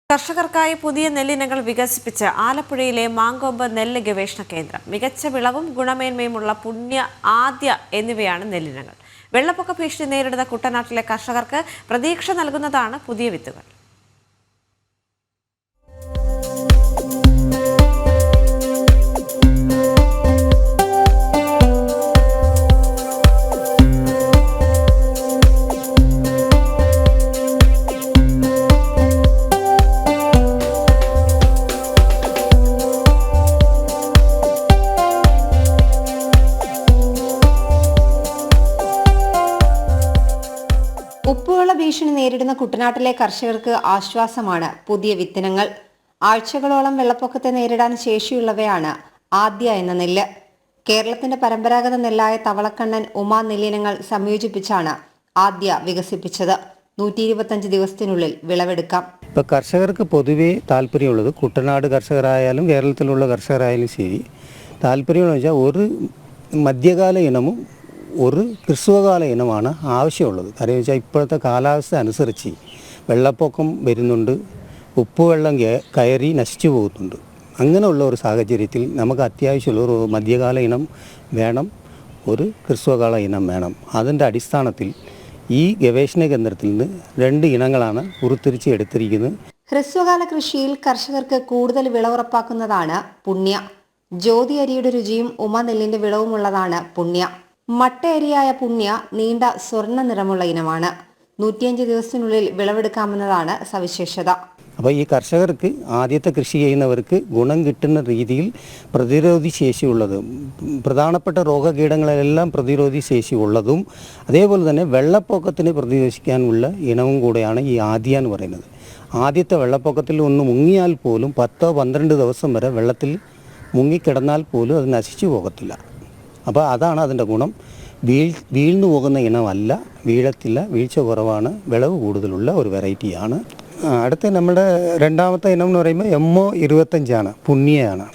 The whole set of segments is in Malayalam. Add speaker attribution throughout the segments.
Speaker 1: കർഷകർക്കായി പുതിയ നെല്ലിനങ്ങൾ വികസിപ്പിച്ച് ആലപ്പുഴയിലെ മാങ്കൊമ്പ് നെല്ല് ഗവേഷണ കേന്ദ്രം. മികച്ച വിളവും ഗുണമേന്മയുമുള്ള പുണ്യ, ആദ്യ എന്നിവയാണ് നെല്ലിനങ്ങൾ. വെള്ളപ്പൊക്ക ഭീഷണി നേരിടുന്ന കുട്ടനാട്ടിലെ കർഷകർക്ക് പ്രതീക്ഷ നൽകുന്നതാണ് പുതിയ വിത്തുകൾ.
Speaker 2: ഉപ്പുവെള്ള ഭീഷണി നേരിടുന്ന കുട്ടനാട്ടിലെ കർഷകർക്ക് ആശ്വാസമാണ് പുതിയ വിത്തിനങ്ങൾ. ആഴ്ചകളോളം വെള്ളപ്പൊക്കത്തെ നേരിടാൻ ശേഷിയുള്ളവയാണ് ആദ്യ എന്ന നെല്ല്. കേരളത്തിന്റെ പരമ്പരാഗത നെല്ലായ തവളക്കണ്ണൻ, ഉമാ നെല്ലിനങ്ങൾ സംയോജിപ്പിച്ചാണ് ആദ്യ വികസിപ്പിച്ചത്. 125 ദിവസത്തിനുള്ളിൽ വിളവെടുക്കാം.
Speaker 3: ഇപ്പോൾ കർഷകർക്ക് പൊതുവേ താല്പര്യമുള്ളത്, കുട്ടനാട് കർഷകരായാലും കേരളത്തിലുള്ള കർഷകരായാലും ശരി, താല്പര്യമെന്ന് വെച്ചാൽ ഒരു മധ്യകാല ഇനമും ഒരു ഹ്രസ്വകാല ഇനമാണ് ആവശ്യമുള്ളത്. കാര്യം വെച്ചാൽ ഇപ്പോഴത്തെ കാലാവസ്ഥ അനുസരിച്ച് വെള്ളപ്പൊക്കം വരുന്നുണ്ട്, ഉപ്പുവെള്ളം കയറി നശിച്ചു പോകുന്നുണ്ട്. അങ്ങനെയുള്ള ഒരു സാഹചര്യത്തിൽ നമുക്ക് അത്യാവശ്യമുള്ള ഒരു മധ്യകാല ഇനം വേണം, ഒരു ഹ്രസ്വകാല ഇനം വേണം. അതിൻ്റെ അടിസ്ഥാനത്തിൽ ഈ ഗവേഷണ കേന്ദ്രത്തിൽ നിന്ന് 2 ഇനങ്ങളാണ് ഉരുത്തിരിച്ച് എടുത്തിരിക്കുന്നത്.
Speaker 2: ഹ്രസ്വകാല കൃഷിയിൽ കർഷകർക്ക് കൂടുതൽ വിളവുറപ്പാക്കുന്നതാണ് പുണ്യ. ജ്യോതി അരിയുടെ രുചിയും ഉമ നെല്ലിന്റെ വിളവുമുള്ളതാണ് പുണ്യ. മട്ട അരിയായ പുണ്യ നീണ്ട സ്വർണ്ണ നിറമുള്ള ഇനമാണ്. 105 ദിവസത്തിനുള്ളിൽ വിളവെടുക്കാമെന്നതാണ് സവിശേഷത.
Speaker 3: അപ്പോൾ ഈ കർഷകർക്ക്, ആദ്യത്തെ കൃഷി ചെയ്യുന്നവർക്ക് ഗുണം കിട്ടുന്ന രീതിയിൽ പ്രതിരോധി ശേഷിയുള്ളതും, പ്രധാനപ്പെട്ട രോഗകീടങ്ങളെല്ലാം പ്രതിരോധി ശേഷി ഉള്ളതും, അതേപോലെ തന്നെ വെള്ളപ്പൊക്കത്തിന് പ്രതിരോധിക്കാനുള്ള ഇനവും കൂടെയാണ് ഈ ആദ്യ എന്ന് പറയുന്നത്. ആദ്യത്തെ വെള്ളപ്പൊക്കത്തിൽ ഒന്ന് മുങ്ങിയാൽ പോലും 10-12 ദിവസം വരെ വെള്ളത്തിൽ മുങ്ങിക്കിടന്നാൽ പോലും അത് നശിച്ചു പോകത്തില്ല. അപ്പോൾ അതാണ് അതിൻ്റെ ഗുണം. വീഴ്ന്നു പോകുന്ന ഇനമല്ല, വീഴത്തില്ല, വീഴ്ച കുറവാണ്, വിളവ് കൂടുതലുള്ള ഒരു വെറൈറ്റിയാണ്. അടുത്ത നമ്മുടെ രണ്ടാമത്തെ ഇനം എന്ന് പറയുമ്പോൾ MO25 പുണ്യയാണ്.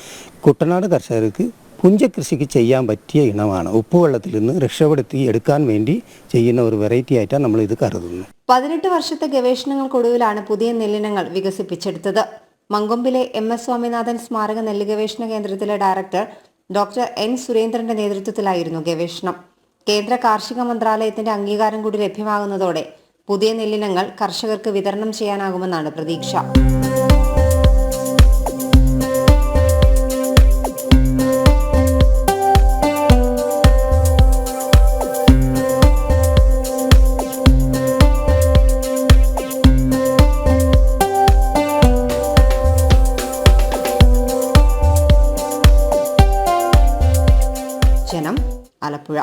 Speaker 3: കുട്ടനാട് കർഷകർക്ക് പുഞ്ചകൃഷിക്ക് ചെയ്യാൻ പറ്റിയ ഇനമാണ്. ഉപ്പുവെള്ളത്തിൽ നിന്ന് രക്ഷപ്പെടുത്തി എടുക്കാൻ വേണ്ടി ചെയ്യുന്ന ഒരു വെറൈറ്റി ആയിട്ടാണ് നമ്മൾ ഇത് കരുതുന്നത്.
Speaker 2: 18 വർഷത്തെ ഗവേഷണങ്ങൾക്കൊടുവിലാണ് പുതിയ നെല്ലിനങ്ങൾ വികസിപ്പിച്ചെടുത്തത്. മങ്കൊമ്പിലെ MS സ്വാമിനാഥൻ സ്മാരക നെല്ല് ഗവേഷണ കേന്ദ്രത്തിലെ ഡയറക്ടർ ഡോക്ടർ N സുരേന്ദ്രന്റെ നേതൃത്വത്തിലായിരുന്നു ഗവേഷണം. കേന്ദ്ര കാർഷിക മന്ത്രാലയത്തിന്റെ അംഗീകാരം കൂടി ലഭ്യമാകുന്നതോടെ പുതിയ നെല്ലിനങ്ങൾ കർഷകർക്ക് വിതരണം ചെയ്യാനാകുമെന്നാണ് പ്രതീക്ഷ. ജനം, ആലപ്പുഴ.